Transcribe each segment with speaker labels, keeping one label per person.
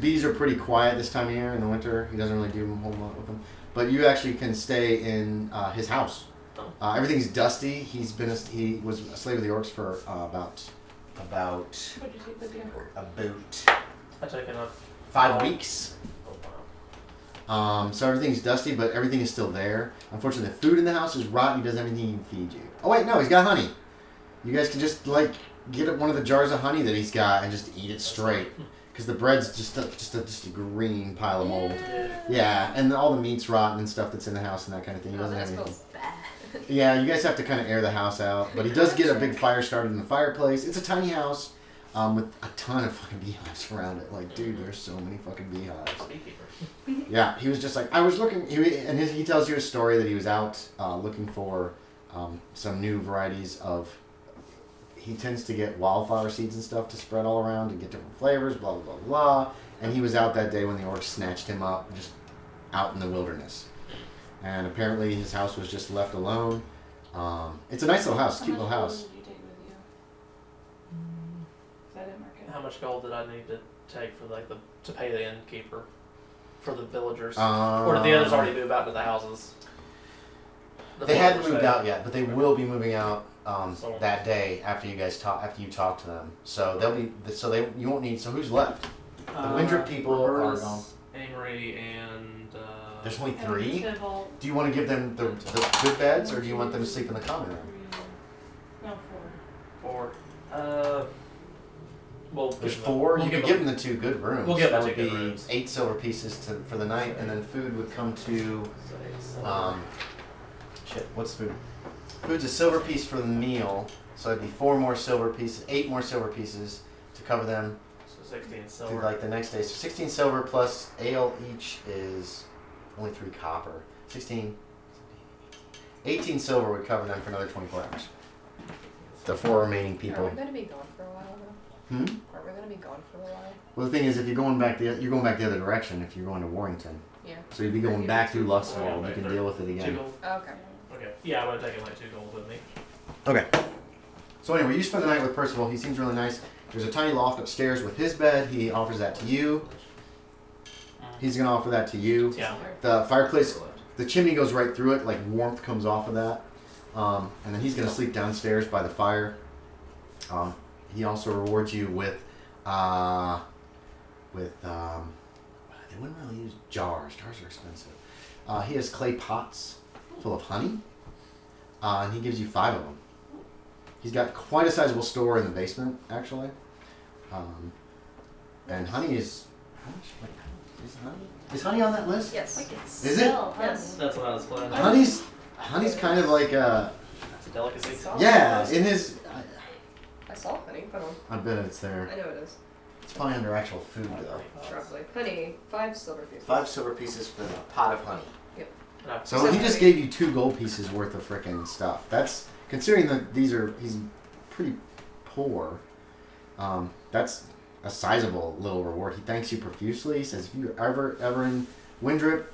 Speaker 1: bees are pretty quiet this time of year in the winter. He doesn't really do a whole lot with them. But you actually can stay in his house. Everything's dusty. He was a slave of the orcs for about.
Speaker 2: What did you take with you?
Speaker 3: I took enough.
Speaker 1: 5 weeks.
Speaker 3: Oh, wow.
Speaker 1: So everything's dusty, but everything is still there. Unfortunately, the food in the house is rotten. He does everything he can feed you. Oh wait, no, he's got honey. You guys can just like get one of the jars of honey that he's got and just eat it straight. Because the bread's just a green pile of mold. Yeah, and all the meat's rotten and stuff that's in the house and that kind of thing. He doesn't have anything.
Speaker 2: Smells bad.
Speaker 1: Yeah, you guys have to kind of air the house out. But he does get a big fire started in the fireplace. It's a tiny house with a ton of fucking beehives around it. Like, dude, there's so many fucking beehives. Yeah, he was just like, I was looking, he tells you a story that he was out looking for some new varieties of, he tends to get wildflower seeds and stuff to spread all around and get different flavors, blah, blah, blah, blah. And he was out that day when the orcs snatched him up, just out in the wilderness. And apparently his house was just left alone. It's a nice little house, cute little house.
Speaker 2: How much gold did you take with you? 'Cause I didn't mark it.
Speaker 3: How much gold did I need to take for to pay the innkeeper for the villagers? Or did the others already move out to the houses?
Speaker 1: They hadn't moved out yet, but they will be moving out that day after you talk to them. So they'll be you won't need. So who's left? The Windrip people are gone.
Speaker 3: Amory and.
Speaker 1: There's only 3?
Speaker 2: Tybalt.
Speaker 1: Do you want to give them the good beds, or do you want them to sleep in the common room?
Speaker 2: No,
Speaker 3: 4. Well,
Speaker 1: There's 4. You could give them the 2 good rooms.
Speaker 3: We'll give
Speaker 1: that
Speaker 3: them
Speaker 1: would
Speaker 3: 2
Speaker 1: be
Speaker 3: good rooms.
Speaker 1: 8 silver pieces for the night, and then food would come to. What's food? Food's a silver piece for the meal, so it'd be 4 more silver pieces, 8 more silver pieces to cover them.
Speaker 3: So 16
Speaker 1: To
Speaker 3: silver.
Speaker 1: like the next day. So 16 silver plus ale each is only 3 copper. 18 silver would cover them for another 24 hours. The 4 remaining people.
Speaker 2: Are we going to be gone for a while though?
Speaker 1: Hmm?
Speaker 2: Are we going to be gone for a while?
Speaker 1: Well, the thing is, if you're going back the other direction, if you're going to Warrington,
Speaker 2: Yeah.
Speaker 1: so you'd be going back through Luskwald.
Speaker 3: Yeah,
Speaker 1: You can
Speaker 3: for
Speaker 1: deal with it
Speaker 3: 2
Speaker 1: again.
Speaker 3: gold.
Speaker 2: Okay.
Speaker 3: Okay. Yeah, I would have taken like 2 gold with me.
Speaker 1: Okay. So anyway, you spend the night with Percival. He seems really nice. There's a tiny loft upstairs with his bed. He offers that to you. He's gonna offer that to you.
Speaker 3: Yeah.
Speaker 1: The fireplace, the chimney goes right through it. Like warmth comes off of that. And then he's gonna sleep downstairs by the fire. He also rewards you with they wouldn't really use jars. Jars are expensive. He has clay pots full of honey, and he gives you 5 of them. He's got quite a sizable store in the basement, actually. And honey is how much? Wait, is honey on that list?
Speaker 2: Yes.
Speaker 1: Is it?
Speaker 2: Yes.
Speaker 3: That's what I was planning.
Speaker 1: Honey's kind of like a
Speaker 3: It's a delicacy.
Speaker 1: yeah. In his,
Speaker 2: I saw honey. Hold on.
Speaker 1: I bet it's there.
Speaker 2: I know it is.
Speaker 1: It's probably under actual food though.
Speaker 2: Probably. Honey, 5 silver pieces.
Speaker 1: 5 silver pieces for the pot of honey.
Speaker 3: No.
Speaker 1: So he just gave you 2 gold pieces worth of frickin' stuff. That's considering that he's pretty poor. That's a sizable little reward. He thanks you profusely. He says if you're ever in Windrip,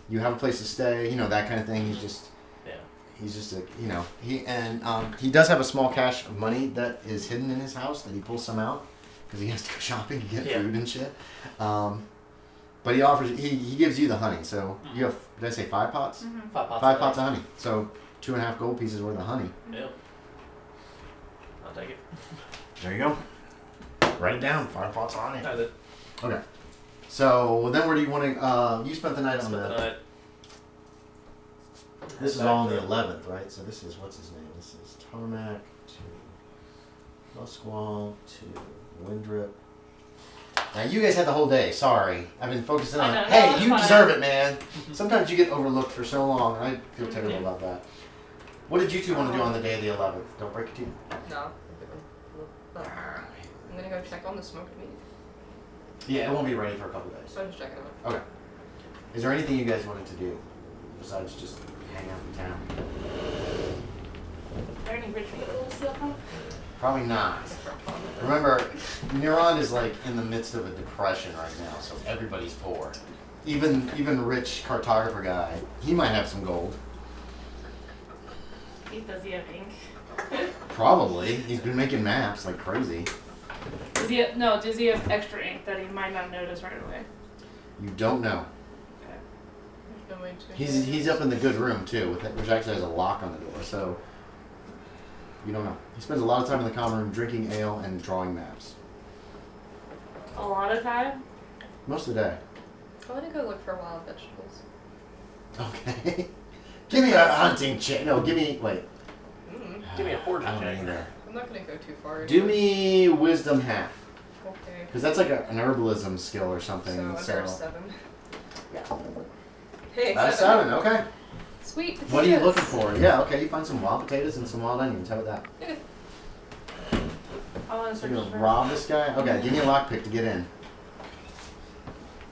Speaker 1: you have a place to stay. You know, that kind of thing. He's just a he does have a small cache of money that is hidden in his house that he pulls some out because he has to go shopping to get food and shit. But he gives you the honey. So you have, did I say 5 pots?
Speaker 2: Mm-hmm.
Speaker 3: 5 pots.
Speaker 1: 5 pots of honey. So 2.5 gold pieces worth of honey.
Speaker 3: Yeah. I'll take it.
Speaker 1: There you go. Write it down. 5 pots of honey.
Speaker 3: I did.
Speaker 1: Okay. So then where do you want to, you spent the night on
Speaker 3: Spent the
Speaker 1: the,
Speaker 3: night.
Speaker 1: this is all on the 11th, right? So this is, what's his name? This is Tarmak to Luskwald to Windrip. Now you guys had the whole day. Sorry, I've been focusing on.
Speaker 2: I know,
Speaker 1: Hey,
Speaker 2: no,
Speaker 1: you
Speaker 2: fine.
Speaker 1: deserve it, man. Sometimes you get overlooked for so long, and I feel terrible about that. What did you 2 want to do on the day of the 11th? Don't break it to you.
Speaker 2: No. I'm gonna go check on the smoked meat.
Speaker 1: Yeah, it won't be ready for a couple days.
Speaker 2: So I'm just checking it.
Speaker 1: Okay. Is there anything you guys wanted to do besides just hang out in town?
Speaker 2: Are there any rich people still come?
Speaker 1: Probably not. Remember, Neuron is like in the midst of a depression right now, so everybody's poor. Even rich cartographer guy, he might have some gold.
Speaker 2: Does he have ink?
Speaker 1: Probably. He's been making maps like crazy.
Speaker 4: Does he have extra ink that he might not notice right away?
Speaker 1: You don't know. He's up in the good room too, which actually has a lock on the door, so you don't know. He spends a lot of time in the common room drinking ale and drawing maps.
Speaker 4: A lot of time?
Speaker 1: Most of the day.
Speaker 2: I want to go look for wild vegetables.
Speaker 1: Okay. Give me a hunting check. No, give me, wait.
Speaker 3: Give me a fortune
Speaker 1: I don't
Speaker 3: check.
Speaker 1: either.
Speaker 2: I'm not going to go too far.
Speaker 1: Do me wisdom half.
Speaker 2: Okay.
Speaker 1: Because that's like an herbalism skill or something.
Speaker 2: So under 7.
Speaker 1: Yeah.
Speaker 2: Hey,
Speaker 1: That's
Speaker 2: 7.
Speaker 1: 7, okay.
Speaker 2: Sweet potatoes.
Speaker 1: What are you looking for? Yeah, okay, you find some wild potatoes and some wild onions. How about that?
Speaker 4: I want to
Speaker 1: So
Speaker 4: search
Speaker 1: you're gonna
Speaker 4: for...
Speaker 1: rob this guy? Okay, give me a lockpick to get in.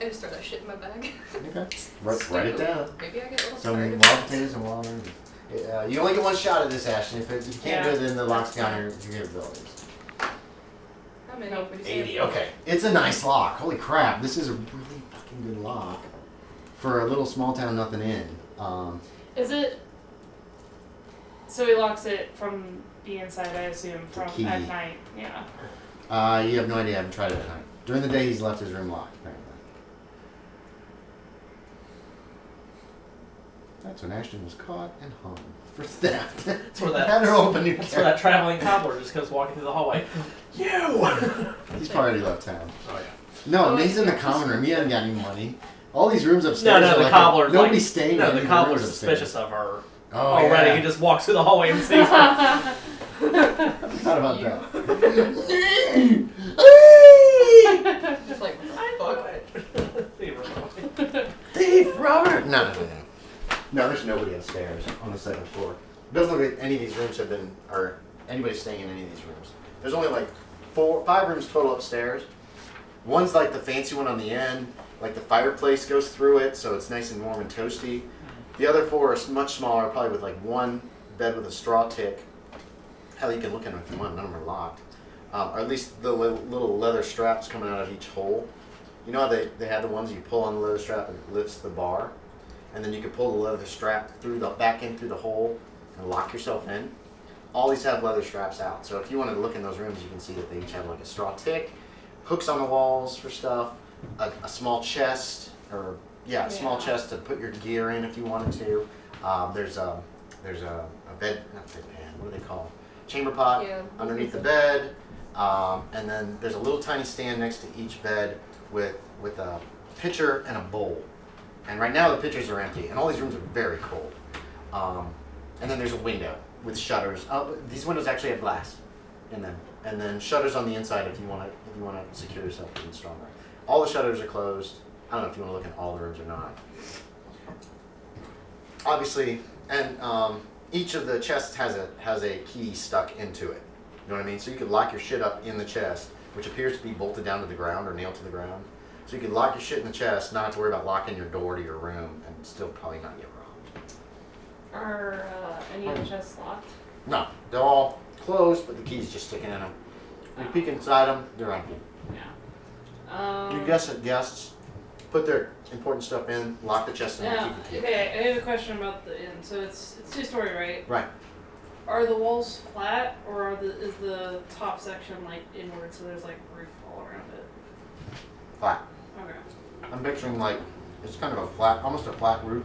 Speaker 2: I just throw that shit in my bag.
Speaker 1: Okay. Write it down.
Speaker 2: Maybe I get a little
Speaker 1: Some
Speaker 2: tired.
Speaker 1: wild potatoes and wild onions. You only get one shot at this, Ashton. If you can't do it, then the lock's down your capabilities.
Speaker 2: How many?
Speaker 4: Nope.
Speaker 2: Would you say?
Speaker 1: 80, okay. It's a nice lock. Holy crap, this is a really fucking good lock. For a little small town, nothing in.
Speaker 4: Is it... So he locks it from the inside, I assume, from
Speaker 1: key.
Speaker 4: at night. Yeah.
Speaker 1: You have no idea. I haven't tried it at night. During the day, he's left his room locked, apparently. That's when Ashton was caught and hung for theft.
Speaker 3: That's where that.
Speaker 1: Had her open new
Speaker 3: That's where that traveling cobbler just goes walking through the hallway. You.
Speaker 1: He's probably already left town.
Speaker 3: Oh yeah.
Speaker 1: No, he's in the common room. He hasn't got any money. All these rooms upstairs.
Speaker 3: No,
Speaker 1: are
Speaker 3: the
Speaker 1: like
Speaker 3: cobbler's
Speaker 1: nobody's
Speaker 3: like,
Speaker 1: staying.
Speaker 3: No,
Speaker 1: in
Speaker 3: the
Speaker 1: any
Speaker 3: cobbler's
Speaker 1: rooms upstairs.
Speaker 3: suspicious of her
Speaker 1: Oh,
Speaker 3: already.
Speaker 1: yeah.
Speaker 3: He just walks through the hallway and sees her.
Speaker 1: Not about that.
Speaker 2: Just like, fuck.
Speaker 1: Thief, Robert! No. No, there's nobody upstairs on the second floor. It doesn't look like any of these rooms have been, or anybody's staying in any of these rooms. There's only like 5 rooms total upstairs. One's like the fancy one on the end, like the fireplace goes through it, so it's nice and warm and toasty. The other 4 are much smaller, probably with like one bed with a straw tick. Hell, you can look in them if you want, none of them are locked. Or at least the little leather straps coming out of each hole. You know how they had the ones you pull on the leather strap and it lifts the bar? And then you can pull the leather strap back in through the hole and lock yourself in. All these have leather straps out. So if you wanted to look in those rooms, you can see that they each have like a straw tick, hooks on the walls for stuff, a small chest, or a small chest to put your gear in if you wanted to. There's a bed, not bedpan, what do they call it? Chamber pot underneath the bed. And then there's a little tiny stand next to each bed with a pitcher and a bowl. And right now the pitchers are empty, and all these rooms are very cold. And then there's a window with shutters. These windows actually have glass in them, and then shutters on the inside if you want to secure yourself even stronger. All the shutters are closed. I don't know if you want to look in all the rooms or not. Obviously, and each of the chests has a key stuck into it. You know what I mean? So you could lock your shit up in the chest, which appears to be bolted down to the ground or nailed to the ground. So you could lock your shit in the chest, not have to worry about locking your door to your room, and still probably not get robbed.
Speaker 4: Are any of the chests locked?
Speaker 1: No, they're all closed, but the key's just sticking in them. You peek inside them, they're empty.
Speaker 4: Yeah.
Speaker 1: Your guests put their important stuff in, lock the chest, and keep the key.
Speaker 4: Okay, I have a question about the inn. So it's 2-story, right?
Speaker 1: Right.
Speaker 4: Are the walls flat, or is the top section like inward, so there's like roof all around it?
Speaker 1: Flat.
Speaker 4: Okay.
Speaker 1: I'm picturing like it's kind of a flat, almost a flat roof.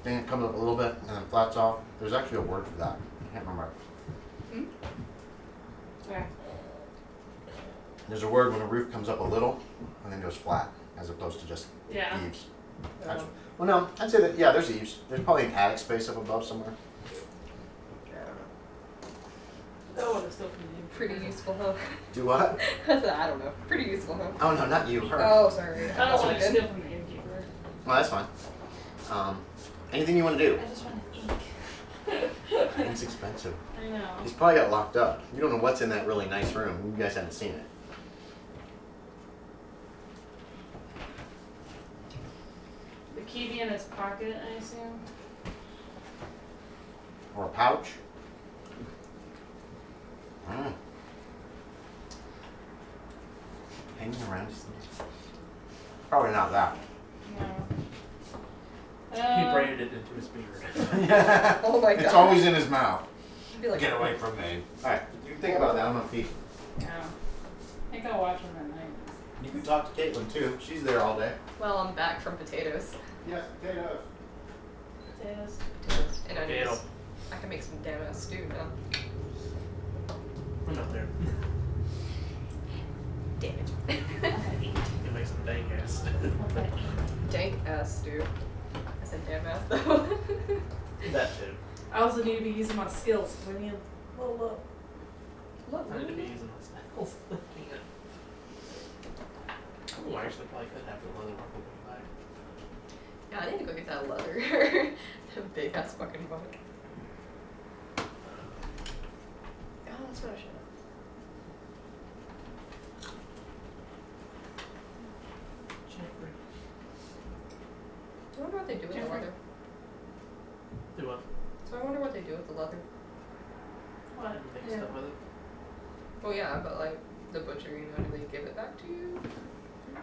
Speaker 1: Then it comes up a little bit and then flats off. There's actually a word for that. I can't remember.
Speaker 4: Okay.
Speaker 1: There's a word when a roof comes up a little and then goes flat, as opposed to just eaves. Well, no, I'd say that there's eaves. There's probably an attic space up above somewhere.
Speaker 4: Oh, it's still from
Speaker 2: Pretty useful, huh?
Speaker 1: Do what?
Speaker 2: I don't know. Pretty useful, huh?
Speaker 1: Oh no, not you. Her.
Speaker 2: Oh, sorry.
Speaker 4: I don't want to steal from the innkeeper.
Speaker 1: Well, that's fine. Anything you want to do?
Speaker 4: I just want ink.
Speaker 1: It's expensive.
Speaker 4: I know.
Speaker 1: He's probably got locked up. You don't know what's in that really nice room. You guys haven't seen it.
Speaker 4: The key be in his pocket, I assume?
Speaker 1: Or a pouch. Hanging around his neck. Probably not that.
Speaker 4: No.
Speaker 3: He braided it into his beard.
Speaker 2: Oh my god.
Speaker 1: It's always in his mouth.
Speaker 2: I'd be like,
Speaker 1: Get away from me. Alright, you think about that. I'm gonna feed.
Speaker 4: Yeah. can't go watch them at night.
Speaker 1: You can talk to Katelyn too. She's there all day.
Speaker 2: Well, I'm back from potatoes.
Speaker 1: Yes, potatoes.
Speaker 4: Potatoes.
Speaker 2: And I
Speaker 3: Potato.
Speaker 2: I can make some damn ass stew now.
Speaker 3: I'm not there.
Speaker 2: Damn it.
Speaker 3: You can make some dank ass.
Speaker 2: Dank ass stew. I said damn ass though.
Speaker 3: That too.
Speaker 4: I also need to be using my skills because I need a little up.
Speaker 3: I need to be using my spells. Oh, I actually probably could have the leather work when we back.
Speaker 2: Yeah, I need to go get that leather. That big ass fucking book. Oh, that's what I should have.
Speaker 3: Jeffrey.
Speaker 2: I wonder what they do with the
Speaker 4: Jeffrey.
Speaker 2: leather.
Speaker 3: Do what?
Speaker 2: So I wonder what they do with the leather.
Speaker 4: What?
Speaker 3: Make
Speaker 2: Yeah.
Speaker 3: stuff with it.
Speaker 2: Well, yeah, but like the butcher, you know, do they give it back to you?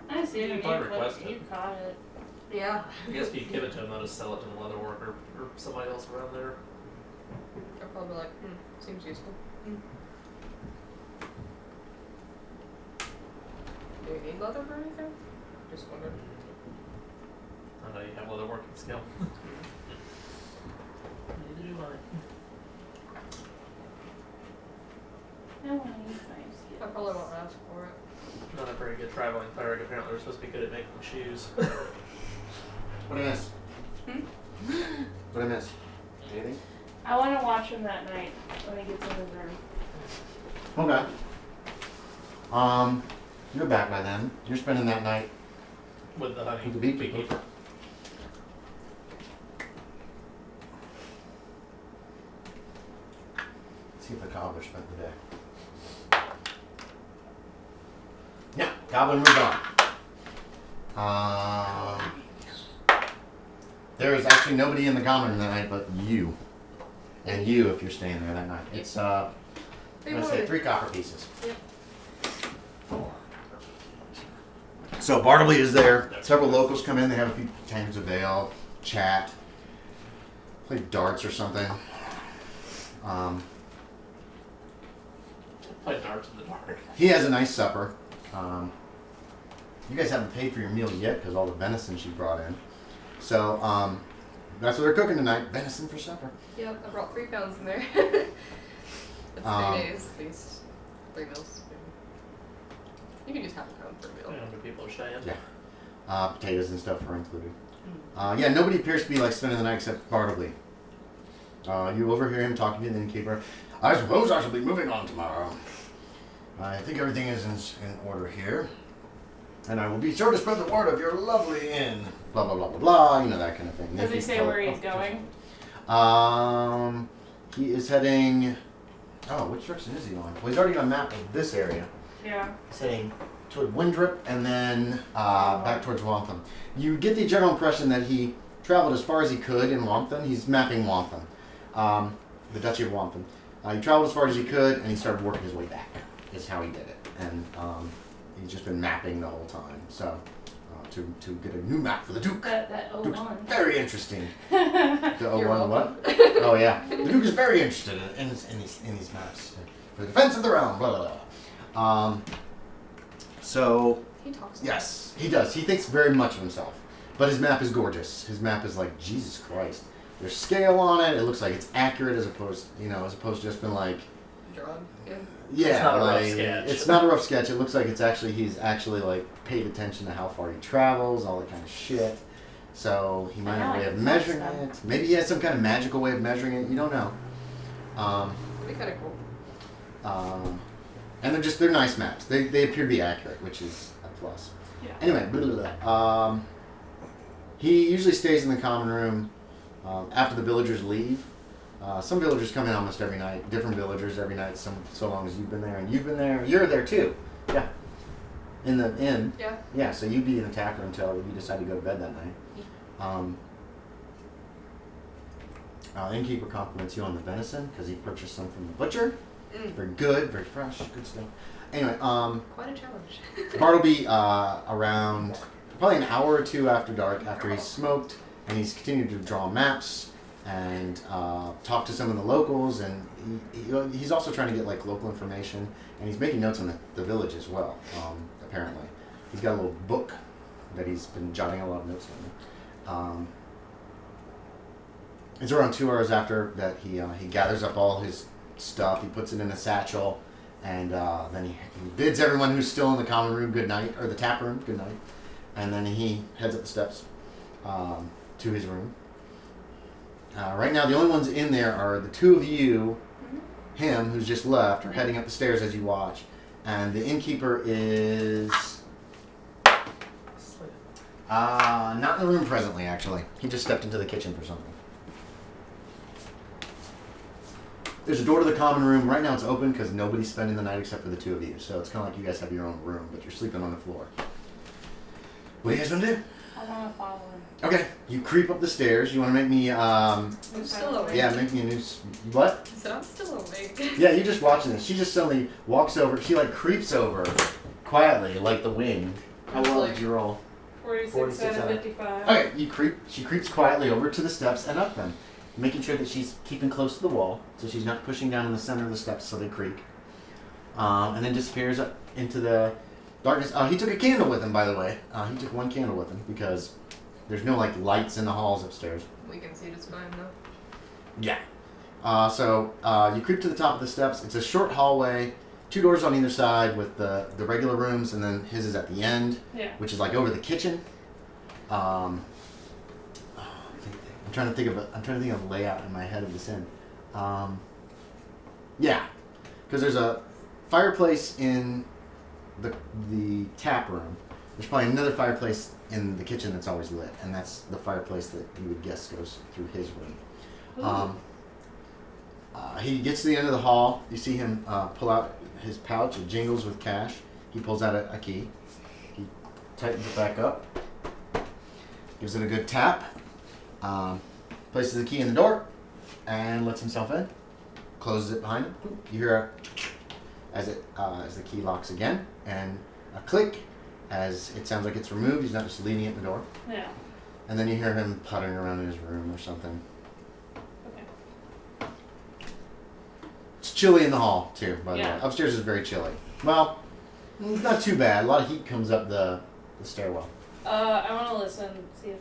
Speaker 4: I see
Speaker 3: You
Speaker 4: it.
Speaker 3: can request it.
Speaker 4: You caught it.
Speaker 2: Yeah.
Speaker 3: I guess if you give it to them, they'll just sell it to the leather worker or somebody else around there.
Speaker 2: They're probably like, seems useful. Do you need leather for anything? Just wondered.
Speaker 3: I know you have leather working skill. Neither do I.
Speaker 4: No one needs my
Speaker 2: I
Speaker 4: skills.
Speaker 2: probably won't ask for it.
Speaker 3: Not a very good traveling cleric. Apparently, they're supposed to be good at making shoes.
Speaker 1: What did I miss? What did I miss? Anything?
Speaker 4: I want to watch him that night when he gets in his room.
Speaker 1: Okay. You're back by then. You're spending that night.
Speaker 3: With the honey.
Speaker 1: With the beekeeper.
Speaker 3: beekeeper.
Speaker 1: See if the cobbler spent the day. Yeah, goblin moved on. There is actually nobody in the common room that night but you. And you if you're staying there that night. It's I'm gonna say 3 copper pieces.
Speaker 2: Yep.
Speaker 1: So Bartleby is there. Several locals come in. They have a few tanks of ale, chat, play darts or something.
Speaker 3: Play darts in the dark.
Speaker 1: He has a nice supper. You guys haven't paid for your meals yet because all the venison she brought in. So that's what they're cooking tonight. Venison for supper.
Speaker 2: Yep, I brought 3 pounds in there. It's 3 days at least. 3 meals. You can just have a pound per
Speaker 3: I
Speaker 2: meal.
Speaker 3: know how people are staying.
Speaker 1: Yeah. Potatoes and stuff are included. Yeah, nobody appears to be like spending the night except Bartleby. You overhear him talking to the innkeeper. I suppose I shall be moving on tomorrow. I think everything is in order here. And I will be sure to spread the word of your lovely inn. Blah, blah, blah, blah, blah. You know, that kind of thing.
Speaker 4: Does he say where he's going?
Speaker 1: He is heading... Oh, which direction is he going? Well, he's already got a map of this area.
Speaker 4: Yeah.
Speaker 1: He's heading toward Windrip and then back towards Wantham. You get the general impression that he traveled as far as he could in Wantham. He's mapping Wantham, the Duchy of Wantham. He traveled as far as he could, and he started working his way back. Is how he did it, and he's just been mapping the whole time. So to get a new map for the Duke.
Speaker 4: That
Speaker 1: Duke's
Speaker 4: 01.
Speaker 1: very interesting.
Speaker 2: You're
Speaker 1: The 01
Speaker 2: welcome.
Speaker 1: what? Oh yeah, the Duke is very interested in these maps for the defense of the realm. Blah blah blah. So
Speaker 2: He talks.
Speaker 1: yes, he does. He thinks very much of himself, but his map is gorgeous. His map is like Jesus Christ. There's scale on it. It looks like it's accurate as opposed to just been like.
Speaker 2: Drawn. Yeah.
Speaker 1: Yeah,
Speaker 3: It's not a rough
Speaker 1: like,
Speaker 3: sketch.
Speaker 1: It's not a rough sketch. It looks like he's actually like paid attention to how far he travels, all that kind of shit. So he might have a way of measuring it. Maybe he has some kind of magical way of measuring it. You don't know.
Speaker 2: That'd be kind of cool.
Speaker 1: And they're nice maps. They appear to be accurate, which is a plus.
Speaker 4: Yeah.
Speaker 1: Anyway, blah, blah, blah. He usually stays in the common room after the villagers leave. Some villagers come in almost every night. Different villagers every night. So long as you've been there, and you've been there, you're there too. Yeah. In the inn.
Speaker 2: Yeah.
Speaker 1: Yeah. So you'd be an attacker until you decide to go to bed that night. Innkeeper compliments you on the venison because he purchased some from the butcher. Very good, very fresh, good stuff. Anyway,
Speaker 2: Quite a challenge.
Speaker 1: Bartleby around probably an hour or two after dark, after he's smoked and he's continued to draw maps and talk to some of the locals, and he's also trying to get like local information, and he's making notes on the village as well. Apparently, he's got a little book that he's been jotting a lot of notes on. It's around 2 hours after that he gathers up all his stuff, he puts it in a satchel, and then he bids everyone who's still in the common room good night, or the tap room good night, and then he heads up the steps to his room. Right now, the only ones in there are the two of you, him, who's just left, are heading up the stairs as you watch, and the innkeeper is not in the room presently, actually. He just stepped into the kitchen for something. There's a door to the common room. Right now it's open because nobody's spending the night except for the two of you, so it's kind of like you guys have your own room, but you're sleeping on the floor. What do you guys want to do?
Speaker 4: I want to follow him.
Speaker 1: Okay, you creep up the stairs. You want to make me,
Speaker 2: I'm still awake.
Speaker 1: yeah, make me a new, what?
Speaker 2: So I'm still awake.
Speaker 1: Yeah, you're just watching this. She just suddenly walks over, she like creeps over quietly, like the wind. How well did you roll?
Speaker 4: 46 out of 55.
Speaker 1: Okay, she creeps quietly over to the steps and up them, making sure that she's keeping close to the wall, so she's not pushing down in the center of the steps so they creak. And then disappears up into the darkness. He took a candle with him, by the way. He took one candle with him because there's no like lights in the halls upstairs.
Speaker 2: We can see just fine though.
Speaker 1: Yeah. So you creep to the top of the steps. It's a short hallway, 2 doors on either side with the regular rooms, and then his is at the end, which is like over the kitchen. I'm trying to think of a layout in my head of this inn. Yeah, because there's a fireplace in the tap room. There's probably another fireplace in the kitchen that's always lit, and that's the fireplace that you would guess goes through his room. He gets to the end of the hall. You see him pull out his pouch. It jingles with cash. He pulls out a key. He tightens it back up. Gives it a good tap. Places the key in the door and lets himself in. Closes it behind him. You hear as the key locks again, and a click as it sounds like it's removed. He's not just leaving it in the door.
Speaker 4: Yeah.
Speaker 1: And then you hear him puttering around in his room or something.
Speaker 4: Okay.
Speaker 1: It's chilly in the hall too, by the way.
Speaker 4: Yeah.
Speaker 1: Upstairs is very chilly. Well, not too bad. A lot of heat comes up the stairwell.
Speaker 4: I want to listen, see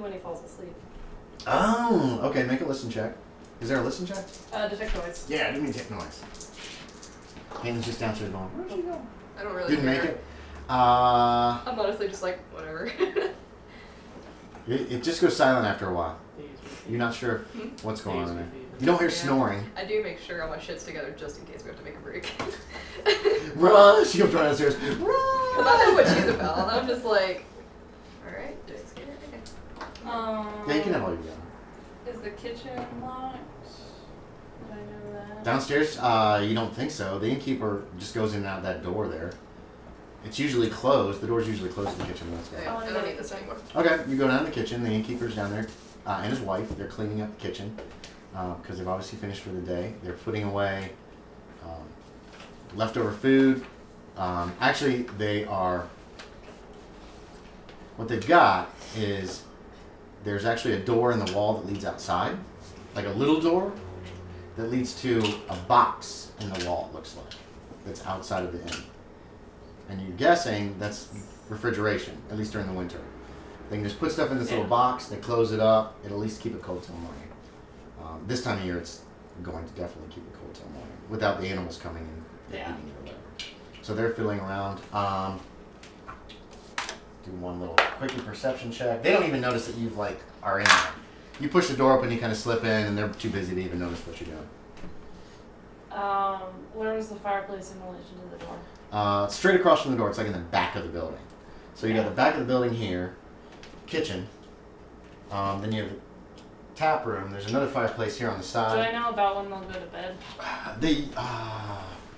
Speaker 4: when he falls asleep.
Speaker 1: Oh, okay. Make a listen check. Is there a listen check?
Speaker 4: Detect noise.
Speaker 1: Yeah, give me a detect noise. Hayden's just downstairs going, where'd she go?
Speaker 2: I don't really
Speaker 1: Didn't
Speaker 2: care.
Speaker 1: make it?
Speaker 2: I'm honestly just like, whatever.
Speaker 1: It just goes silent after a while. You're not sure what's going on in there. You don't hear snoring.
Speaker 2: I do make sure all my shit's together just in case we have to make a break.
Speaker 1: Run! She comes running downstairs. Run!
Speaker 2: Because I know what she's about. And I'm just like, alright, do it scared? Okay.
Speaker 1: Yeah, you can have all you got.
Speaker 4: Is the kitchen locked? Did I know that?
Speaker 1: Downstairs, you don't think so. The innkeeper just goes in and out that door there. It's usually closed. The door's usually closed to the kitchen. That's
Speaker 2: Yeah,
Speaker 1: why.
Speaker 2: I don't need this anymore.
Speaker 1: Okay, you go down to the kitchen. The innkeeper's down there, and his wife. They're cleaning up the kitchen because they've obviously finished for the day. They're putting away leftover food. Actually, they are. What they've got is there's actually a door in the wall that leads outside, like a little door that leads to a box in the wall. It looks like that's outside of the inn. And you're guessing that's refrigeration, at least during the winter. They can just put stuff in this little box, they close it up, it'll at least keep it cold till morning. This time of year, it's going to definitely keep it cold till morning, without the animals coming and eating it or whatever. So they're fiddling around. Do one little quickie perception check. They don't even notice that you've are in there. You push the door open, you kind of slip in, and they're too busy to even notice what you're doing.
Speaker 4: Where is the fireplace in relation to the door?
Speaker 1: Straight across from the door. It's like in the back of the building. So you got the back of the building here, kitchen. Then you have the tap room. There's another fireplace here on the
Speaker 4: Do
Speaker 1: side.
Speaker 4: I know about when they'll go to bed?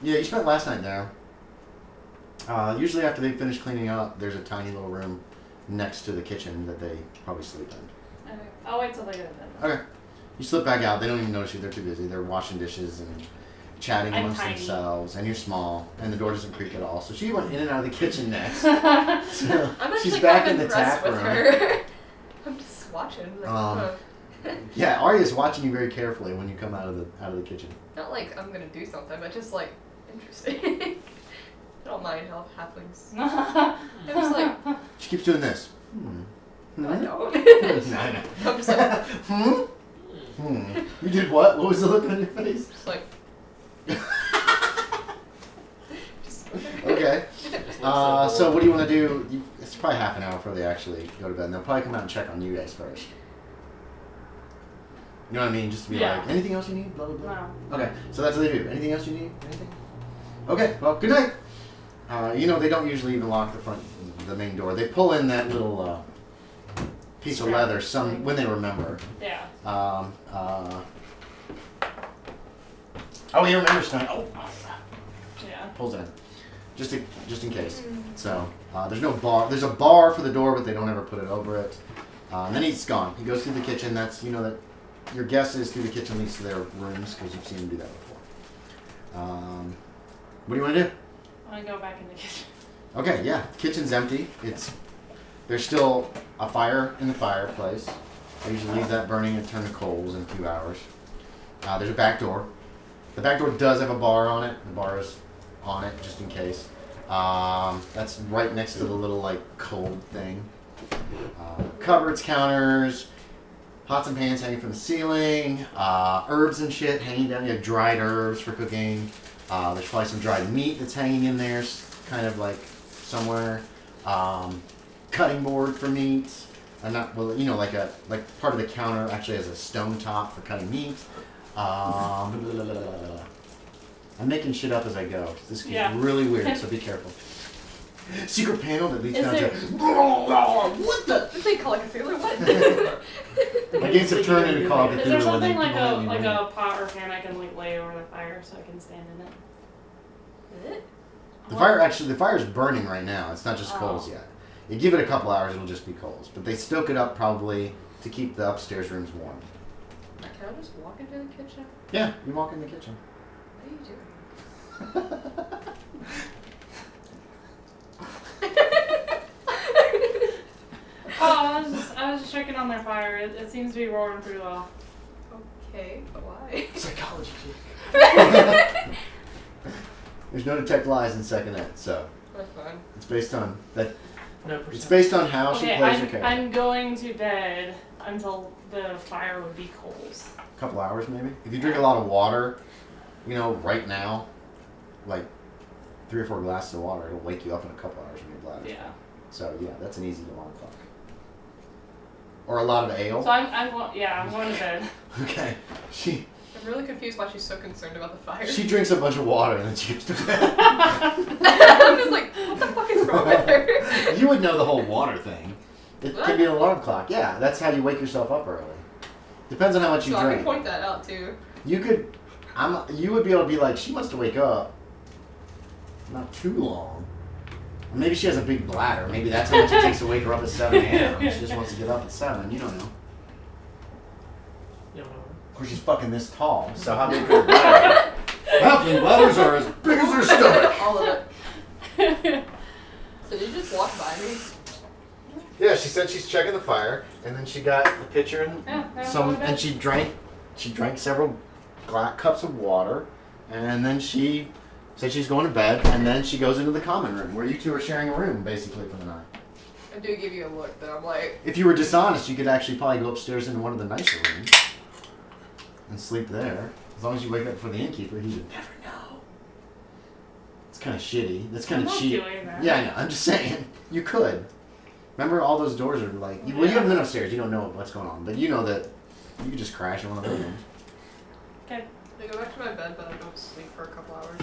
Speaker 1: Yeah, you spent last night there. Usually after they finish cleaning up, there's a tiny little room next to the kitchen that they probably sleep in.
Speaker 4: Okay. I'll wait till they go to bed.
Speaker 1: Okay. You slip back out. They don't even notice you. They're too busy. They're washing dishes and chatting
Speaker 4: I'm
Speaker 1: amongst
Speaker 4: tiny.
Speaker 1: themselves. And you're small. And the door doesn't creak at all. So she went in and out of the kitchen next. So
Speaker 2: I'm actually
Speaker 1: she's back
Speaker 2: kind
Speaker 1: in
Speaker 2: of
Speaker 1: the tap
Speaker 2: impressed with
Speaker 1: room.
Speaker 2: her. I'm just watching. Like,
Speaker 1: Um, Yeah, Arya's watching you very carefully when you come out of the kitchen.
Speaker 2: Not like I'm gonna do something, but just like interesting. I don't mind halflings. I'm just like,
Speaker 1: She keeps doing this.
Speaker 2: no, I don't.
Speaker 1: No, I know.
Speaker 2: I'm just like,
Speaker 1: You did what? What was the look on your face?
Speaker 2: just like.
Speaker 1: Okay. So what do you want to do? It's probably half an hour before they actually go to bed. And they'll probably come out and check on you guys first. You know what I mean? Just to be like, anything else you need? Blah, blah, blah.
Speaker 4: No.
Speaker 1: Okay, so that's what they do. Anything else you need? Anything? Okay, well, good night. You know, they don't usually even lock the main door. They pull in that little piece of leather when they remember.
Speaker 4: Yeah.
Speaker 1: Oh, he remembers tonight. Oh.
Speaker 4: Yeah.
Speaker 1: Pulls it in. Just in case. So, there's no bar. There's a bar for the door, but they don't ever put it over it. And then he's gone. He goes through the kitchen. That's, you know, that your guess is through the kitchen leads to their rooms, because you've seen him do that before. What do you want to do?
Speaker 4: I want to go back in the kitchen.
Speaker 1: Okay, yeah. Kitchen's empty. There's still a fire in the fireplace. I usually leave that burning and turn to coals in a few hours. There's a back door. The back door does have a bar on it. The bar is on it, just in case. That's right next to the little, like, cold thing. Cupboards, counters, pots and pans hanging from the ceiling, herbs and shit hanging down. You have dried herbs for cooking. There's probably some dried meat that's hanging in there, kind of like somewhere. Cutting board for meat. Like part of the counter actually has a stone top for cutting meat. I'm making shit up as I go. This gets really weird, so be careful. Secret panel that leads down to. What the?
Speaker 2: Did they call like a sailor? What?
Speaker 1: My games have turned into Call of Cthulhu.
Speaker 4: Is there something
Speaker 1: when
Speaker 4: like a pot or pan I can like lay over the fire so I can stand in it?
Speaker 1: The fire's burning right now. It's not just coals yet. You give it a couple hours, it'll just be coals. But they stoke it up probably to keep the upstairs rooms warm.
Speaker 2: Can I just walk into the kitchen?
Speaker 1: Yeah, you walk in the kitchen.
Speaker 2: What are you doing?
Speaker 4: I was just checking on their fire. It seems to be roaring pretty well.
Speaker 2: Okay, but why?
Speaker 1: Psychology. There's no detect lies in second ed, so
Speaker 2: That's fine.
Speaker 1: it's based on that.
Speaker 3: No
Speaker 1: It's
Speaker 3: percent.
Speaker 1: based on how she plays her character.
Speaker 4: I'm going to bed until the fire would be coals.
Speaker 1: A couple hours maybe. If you drink a lot of water, you know, right now, like 3 or 4 glasses of water, it'll wake you up in a couple hours when your bladder's
Speaker 4: Yeah.
Speaker 1: full. So yeah, that's an easy alarm clock. Or a lot of ale.
Speaker 4: So I'm going to bed.
Speaker 1: Okay.
Speaker 2: I'm really confused why she's so concerned about the fire.
Speaker 1: She drinks a bunch of water and then she gets to bed.
Speaker 2: I'm just like, what the fuck is wrong with her?
Speaker 1: You would know the whole water thing. It can be an alarm clock. Yeah, that's how you wake yourself up early. Depends on how much you
Speaker 2: so
Speaker 1: drink.
Speaker 2: I can point that out too.
Speaker 1: You could, you would be able to be like, she must have wake up not too long. Or maybe she has a big bladder. Maybe that's how much it takes to wake her up at 7 a.m. She just wants to get up at 7. You don't know.
Speaker 3: You don't know.
Speaker 1: Of course, she's fucking this tall. So how big is her bladder? Halfling bladders are as big as their stomach.
Speaker 2: All of it. So did you just walk by me?
Speaker 1: Yeah, she said she's checking the fire, and then she got the pitcher and and she drank several cups of water, and then she said she's going to bed, and then she goes into the common room where you two are sharing a room basically for the night.
Speaker 2: I do give you a look that I'm like.
Speaker 1: If you were dishonest, you could actually probably go upstairs into one of the nicer rooms and sleep there. As long as you wake up before the innkeeper, he would never know. It's kind of shitty. That's kind of cheap. Yeah, I know. I'm just saying. You could. Remember, all those doors are like... you haven't been upstairs. You don't know what's going on. But you know that you could just crash in one of those rooms.
Speaker 4: Okay.
Speaker 2: I go back to my bed, but I don't sleep for a couple hours.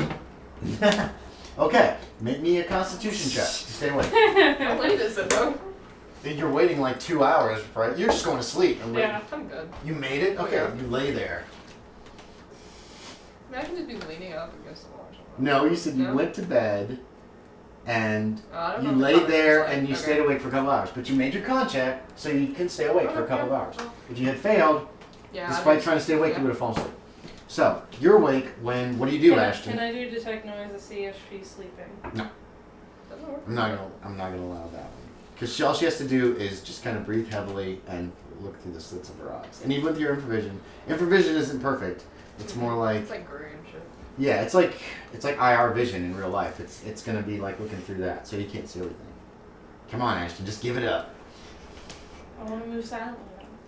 Speaker 1: Okay. Make me a constitution check to stay awake.
Speaker 2: How late is it, though?
Speaker 1: You're waiting like 2 hours, right? You're just going to sleep. And wait.
Speaker 4: Yeah.
Speaker 2: I'm good.
Speaker 1: You made it? Okay.
Speaker 2: Yeah.
Speaker 1: You lay there.
Speaker 2: I mean, I can just be leaning up against the wall or something.
Speaker 1: No, you said you
Speaker 2: No?
Speaker 1: went to bed and...
Speaker 2: I don't
Speaker 1: you
Speaker 2: know what the
Speaker 1: laid
Speaker 2: comment
Speaker 1: there
Speaker 2: is like.
Speaker 1: and you
Speaker 2: Okay.
Speaker 1: stayed awake for a couple hours, but you made your con check so you can stay awake for a couple of hours.
Speaker 2: Oh.
Speaker 1: If you had failed,
Speaker 2: Yeah.
Speaker 1: despite trying to stay awake, you would have fallen asleep. So you're awake when? What do you do, Ashton?
Speaker 4: Can I do detect noise to see if she's sleeping?
Speaker 1: No,
Speaker 2: Doesn't work.
Speaker 1: I'm not gonna allow that one because all she has to do is just kind of breathe heavily and look through the slits of her eyes. And even with your infravision isn't perfect. It's more like
Speaker 2: It's like gray and shit.
Speaker 1: yeah, it's like IR vision in real life. It's gonna be like looking through that, so you can't see everything. Come on, Ashton, just give it up.
Speaker 4: I want to move silently.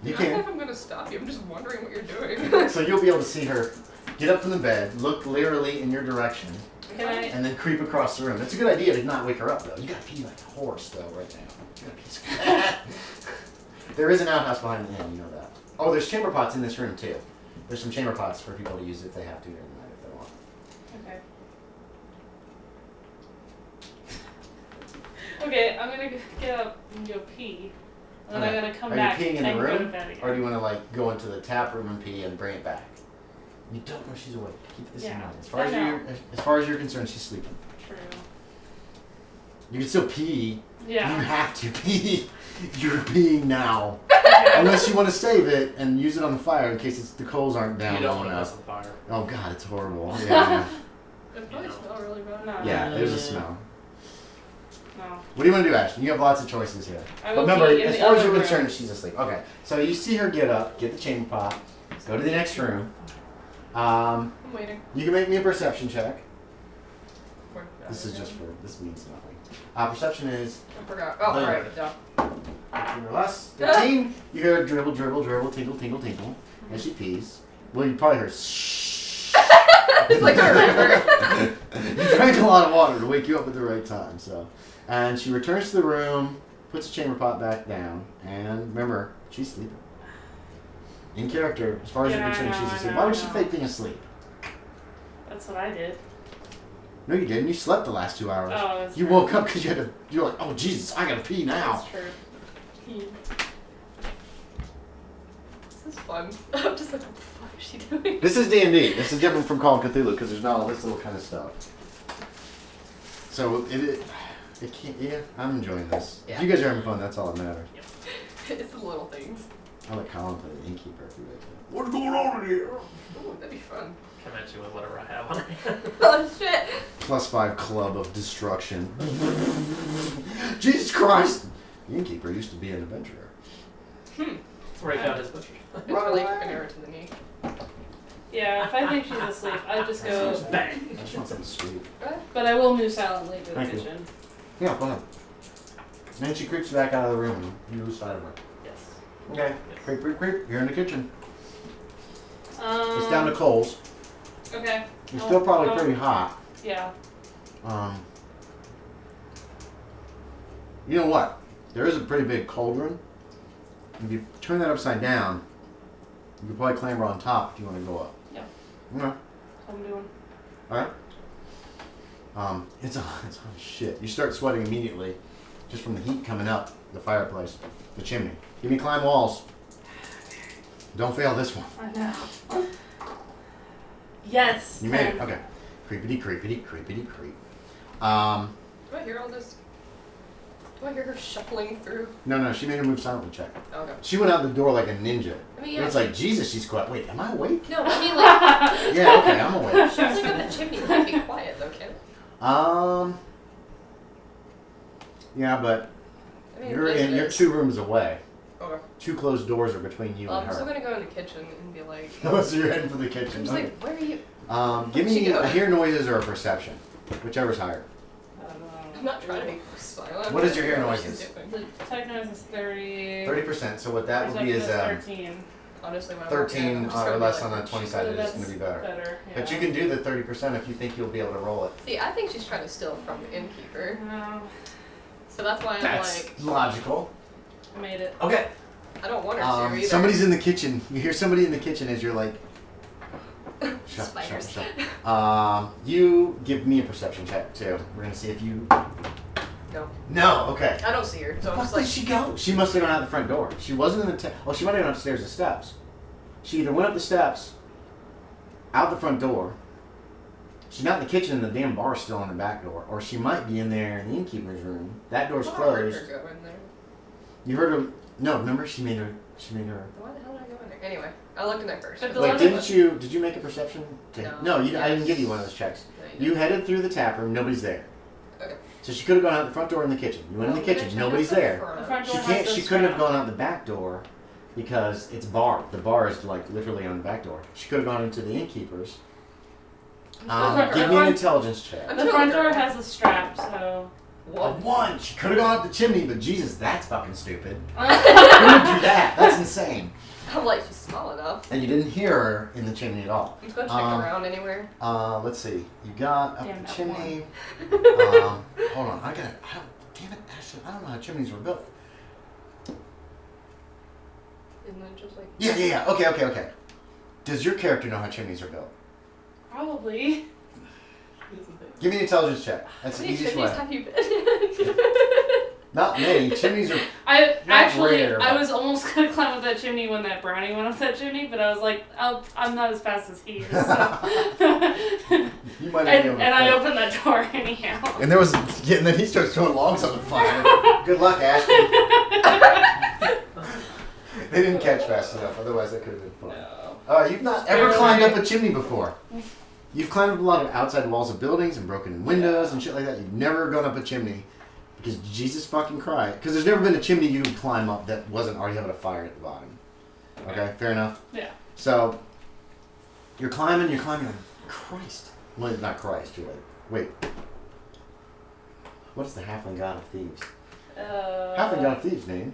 Speaker 1: You
Speaker 2: I don't know
Speaker 1: can.
Speaker 2: if I'm gonna stop you. I'm just wondering what you're doing.
Speaker 1: So you'll be able to see her get up from the bed, look literally in your direction,
Speaker 4: Can I?
Speaker 1: and then creep across the room. It's a good idea to not wake her up though. You gotta pee like a horse though right now. You gotta pee so There is an outhouse behind the inn, you know that. Oh, there's chamber pots in this room too. There's some chamber pots for people to use if they have to during the night if they want.
Speaker 4: Okay. Okay, I'm gonna get up and go pee. And then
Speaker 1: Okay.
Speaker 4: I'm gonna come
Speaker 1: Are
Speaker 4: back
Speaker 1: you peeing in
Speaker 4: and
Speaker 1: the
Speaker 4: go to
Speaker 1: room,
Speaker 4: bed again.
Speaker 1: or do you want to like go into the tap room and pee and bring it back? You don't know she's awake. Keep this in
Speaker 4: Yeah,
Speaker 1: mind. As
Speaker 4: I
Speaker 1: far as you're concerned, she's sleeping.
Speaker 4: True.
Speaker 1: You can still pee. You
Speaker 4: Yeah.
Speaker 1: have to pee. You're peeing now.
Speaker 4: Okay.
Speaker 1: Unless you want to save it and use it on the fire in case the coals aren't down
Speaker 3: You don't
Speaker 1: low
Speaker 3: want to mess
Speaker 1: enough.
Speaker 3: with the fire.
Speaker 1: Oh god, it's horrible. Yeah.
Speaker 2: It probably smells really bad.
Speaker 4: No.
Speaker 1: Yeah, there's a smell.
Speaker 4: No.
Speaker 1: What do you want to do, Ashton? You have lots of choices here.
Speaker 4: I
Speaker 1: But
Speaker 4: will
Speaker 1: remember,
Speaker 4: pee in
Speaker 1: as
Speaker 4: the
Speaker 1: far as
Speaker 4: other
Speaker 1: you're
Speaker 4: room.
Speaker 1: concerned, she's asleep. Okay, so you see her get up, get the chamber pot, go to the next room.
Speaker 2: I'm waiting.
Speaker 1: You can make me a perception check.
Speaker 2: Where-
Speaker 1: This is just for, this means nothing. Perception is
Speaker 2: I forgot. Oh,
Speaker 1: Later.
Speaker 2: right. Yeah.
Speaker 1: 15 or less. 15. You hear her dribble, dribble, dribble, tinkle, tinkle, tinkle as she pees. Well, you probably heard shh.
Speaker 2: It's like a river.
Speaker 1: You drank a lot of water to wake you up at the right time, so. And she returns to the room, puts the chamber pot back down, and remember, she's sleeping. In character, as far as
Speaker 4: Yeah,
Speaker 1: you're concerned,
Speaker 4: I know,
Speaker 1: she's
Speaker 4: I
Speaker 1: asleep.
Speaker 4: know,
Speaker 1: Why
Speaker 4: I
Speaker 1: would she
Speaker 4: know.
Speaker 1: fake being asleep?
Speaker 4: That's what I did.
Speaker 1: No, you didn't. You slept the last 2 hours.
Speaker 4: Oh, that's
Speaker 1: You
Speaker 4: true.
Speaker 1: woke up because you had to. You're like, oh Jesus, I gotta pee now.
Speaker 4: That's true.
Speaker 2: This is fun. I'm just like, what the fuck is she doing?
Speaker 1: This is D&D. This is different from Call of Cthulhu because there's not all this little kind of stuff. So it can't. Yeah, I'm enjoying this.
Speaker 2: Yeah.
Speaker 1: If you guys are having fun, that's all that matters.
Speaker 2: It's the little things.
Speaker 1: I let Collin play the innkeeper if you like.
Speaker 5: What's going on in here?
Speaker 2: Ooh, that'd be fun.
Speaker 3: Come at you with whatever I have on hand.
Speaker 2: Oh shit!
Speaker 1: +5 club of destruction. Jesus Christ! The innkeeper used to be an adventurer.
Speaker 3: That's where he found his butcher.
Speaker 2: It's really fucking arrow to the knee.
Speaker 4: Yeah, if I think she's asleep, I just go.
Speaker 3: Bang!
Speaker 1: I just want something sweet.
Speaker 4: But I will move silently to the
Speaker 1: Thank you.
Speaker 4: kitchen.
Speaker 1: Yeah, go ahead. And then she creeps back out of the room and you lose sight of her.
Speaker 3: Yes.
Speaker 1: Okay. Creep, creep, creep. You're in the kitchen. It's
Speaker 4: Um,
Speaker 1: down to coals.
Speaker 4: Okay.
Speaker 1: It's still probably
Speaker 4: Oh.
Speaker 1: pretty hot.
Speaker 4: Yeah.
Speaker 1: You know what? There is a pretty big cauldron. If you turn that upside down, you could probably clamber on top if you want to go up.
Speaker 4: Yeah.
Speaker 1: Okay.
Speaker 4: I'm doing.
Speaker 1: Alright. It's hot as shit. You start sweating immediately just from the heat coming up the fireplace, the chimney. Give me climb walls. Don't fail this one.
Speaker 4: I know. Yes.
Speaker 1: You made it. Okay. Creepity, creepity, creepity, creep.
Speaker 2: Do I hear all this? Do I hear her shuffling through?
Speaker 1: No, she made her move silently check.
Speaker 2: Okay.
Speaker 1: She went out the door like a ninja.
Speaker 2: I mean, yeah.
Speaker 1: It's like, Jesus, she's quiet. Wait, am I awake?
Speaker 2: No, I mean like,
Speaker 1: Yeah, okay, I'm awake.
Speaker 2: shuffling up the chimney. Let me be quiet though, can't it?
Speaker 1: Yeah, but
Speaker 2: I mean,
Speaker 1: you're
Speaker 2: it
Speaker 1: you're
Speaker 2: is.
Speaker 1: 2 rooms away.
Speaker 2: Okay.
Speaker 1: 2 closed doors are between you
Speaker 2: Well,
Speaker 1: and
Speaker 2: I'm still
Speaker 1: her.
Speaker 2: gonna go in the kitchen and be like,
Speaker 1: So you're heading for the kitchen.
Speaker 2: I'm just
Speaker 1: Okay.
Speaker 2: like, where are you?
Speaker 1: Give
Speaker 2: Where'd she
Speaker 1: me
Speaker 2: go?
Speaker 1: a hear noises or a perception, whichever's higher.
Speaker 4: I don't know.
Speaker 2: I'm not trying to be silent.
Speaker 1: What is your hear
Speaker 2: I don't know what
Speaker 1: noises?
Speaker 2: she's doing.
Speaker 4: The tech noise is 30.
Speaker 1: 30%. So what that would be is
Speaker 4: Perception 13.
Speaker 2: Honestly, when I walk in,
Speaker 1: 13
Speaker 2: I'm just
Speaker 1: or
Speaker 2: gonna be
Speaker 1: less
Speaker 2: like,
Speaker 1: on a 20 sided is
Speaker 4: That's
Speaker 1: going to be better.
Speaker 4: Better. Yeah.
Speaker 1: But you can do the 30% if you think you'll be able to roll it.
Speaker 2: See, I think she's trying to steal from the innkeeper.
Speaker 4: No,
Speaker 2: So that's why I'm
Speaker 1: That's
Speaker 2: like,
Speaker 1: logical.
Speaker 4: I made it.
Speaker 1: Okay.
Speaker 2: I don't want her to either.
Speaker 1: Somebody's in the kitchen. You hear somebody in the kitchen as you're like, shut,
Speaker 2: Spiders.
Speaker 1: shut. You give me a perception check too. We're gonna see if you.
Speaker 2: No.
Speaker 1: No. Okay.
Speaker 2: I don't see her, so I'm
Speaker 1: Where
Speaker 2: just
Speaker 1: did
Speaker 2: like,
Speaker 1: she go? She must have gone out the front door. She wasn't in the. Oh, she might have gone upstairs the steps. She either went up the steps, out the front door. She's not in the kitchen, and the damn bar's still on the back door, or she might be in there in the innkeeper's room. That door's
Speaker 2: I thought I heard
Speaker 1: closed.
Speaker 2: her go in there.
Speaker 1: You heard her. No, remember she made her. She made her.
Speaker 2: Why the hell did I go in there? Anyway, I looked in there first.
Speaker 4: But the
Speaker 1: Like,
Speaker 4: lemon-
Speaker 1: did you make a perception?
Speaker 2: No.
Speaker 1: No, I
Speaker 2: Yes.
Speaker 1: didn't give you one of those checks.
Speaker 2: No,
Speaker 1: You headed through the tap room, nobody's there.
Speaker 2: Okay.
Speaker 1: So she could have gone out the front door in the kitchen. You went in the kitchen, nobody's there.
Speaker 4: The front
Speaker 1: She
Speaker 4: door
Speaker 1: can't.
Speaker 4: has
Speaker 1: She
Speaker 4: the
Speaker 1: couldn't have
Speaker 4: strap.
Speaker 1: gone out the back door because it's barred. The bar is like literally on the back door. She could have gone into the innkeeper's. Give me an intelligence check.
Speaker 4: The front door has a strap, so.
Speaker 1: A 1. She could have gone up the chimney, but Jesus, that's fucking stupid. Who would do that? That's insane.
Speaker 2: I'm like, she's small enough.
Speaker 1: And you didn't hear her in the chimney at all.
Speaker 2: Let's go check around anywhere.
Speaker 1: Let's see. You got up
Speaker 4: Damn,
Speaker 1: the
Speaker 4: that
Speaker 1: chimney. Hold on. Damn it, Ashton. I don't know how chimneys were built.
Speaker 2: Isn't it just like...
Speaker 1: Yeah. Okay. Does your character know how chimneys are built?
Speaker 4: Probably.
Speaker 1: Give me an intelligence check. That's the easiest way.
Speaker 2: Have you been?
Speaker 1: Not many. Chimneys are
Speaker 4: I
Speaker 1: rare,
Speaker 4: I was almost gonna climb up that chimney when that brownie went up that chimney, but I was like, I'm not as fast as he is. So.
Speaker 1: You might not be able to
Speaker 4: and I opened that door anyhow.
Speaker 1: And and then he starts throwing logs on the fire. Good luck, Ashton. They didn't catch fast enough, otherwise that could have been fun.
Speaker 4: No.
Speaker 1: You've not ever climbed up a chimney before. You've climbed up a lot of outside walls of buildings and broken windows and shit like that. You've never gone up a chimney because Jesus fucking Christ. Because there's never been a chimney you could climb up that wasn't already having a fire at the bottom. Okay, fair enough?
Speaker 4: Yeah.
Speaker 1: So, you're climbing, like, Christ. Well, not Christ, you're like, wait. What is the Halfling God of Thieves? Halfling God of Thieves name?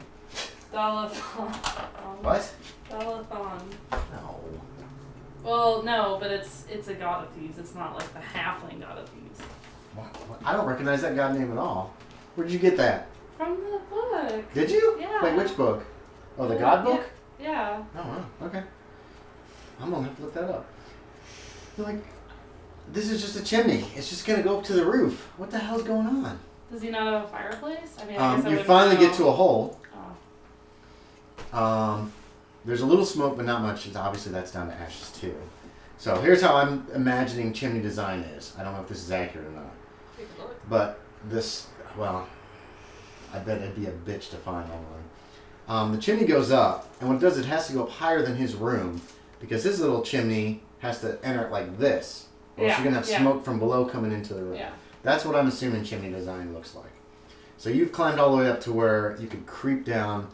Speaker 4: Dalathon.
Speaker 1: What?
Speaker 4: Dalathon.
Speaker 1: No.
Speaker 4: Well, no, but it's a god of thieves. It's not like the halfling god of thieves.
Speaker 1: What? I don't recognize that god name at all. Where did you get that?
Speaker 4: From the book.
Speaker 1: Did you?
Speaker 4: Yeah.
Speaker 1: Wait, which book? Oh, the God book?
Speaker 4: Yeah.
Speaker 1: Oh, wow. Okay. I'm gonna have to look that up. You're like, this is just a chimney. It's just gonna go up to the roof. What the hell's going on?
Speaker 4: Does he not have a fireplace? I mean, I guess I
Speaker 1: you
Speaker 4: wouldn't
Speaker 1: finally
Speaker 4: know.
Speaker 1: get to a hole.
Speaker 4: Oh.
Speaker 1: There's a little smoke, but not much. Obviously, that's down to ashes too. So here's how I'm imagining chimney design is. I don't know if this is accurate or not. But this, well, I bet it'd be a bitch to find online. The chimney goes up, and what it does, it has to go up higher than his room because his little chimney has to enter it like this. Or else you're going to have smoke from below coming into the room.
Speaker 4: Yeah.
Speaker 1: That's what I'm assuming chimney design looks like. So you've climbed all the way up to where you could creep down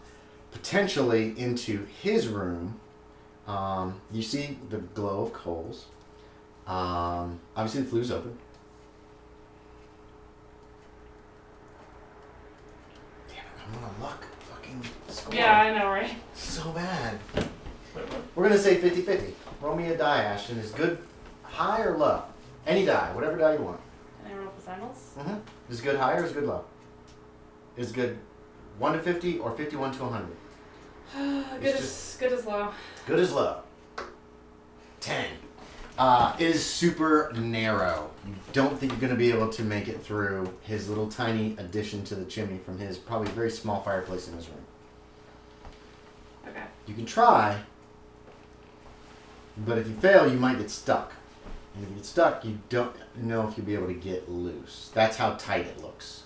Speaker 1: potentially into his room. You see the glow of coals. Obviously the flue's open. Damn it, I'm gonna luck fucking score.
Speaker 4: Yeah, I know, right?
Speaker 1: So bad. We're gonna say 50-50. Roll me a die, Ashton. Is good high or low? Any die, whatever die you want.
Speaker 4: Can I roll for sandals?
Speaker 1: Mm-hmm. Is good high or is good low? Is good 1 to 50 or 51 to 100?
Speaker 4: Good as low.
Speaker 1: Good as low. 10. It is super narrow. You don't think you're going to be able to make it through his little tiny addition to the chimney from his probably very small fireplace in his room.
Speaker 4: Okay.
Speaker 1: You can try, but if you fail, you might get stuck. And if you get stuck, you don't know if you'll be able to get loose. That's how tight it looks.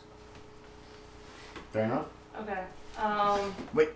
Speaker 1: Fair enough?
Speaker 4: Okay.
Speaker 1: Wait.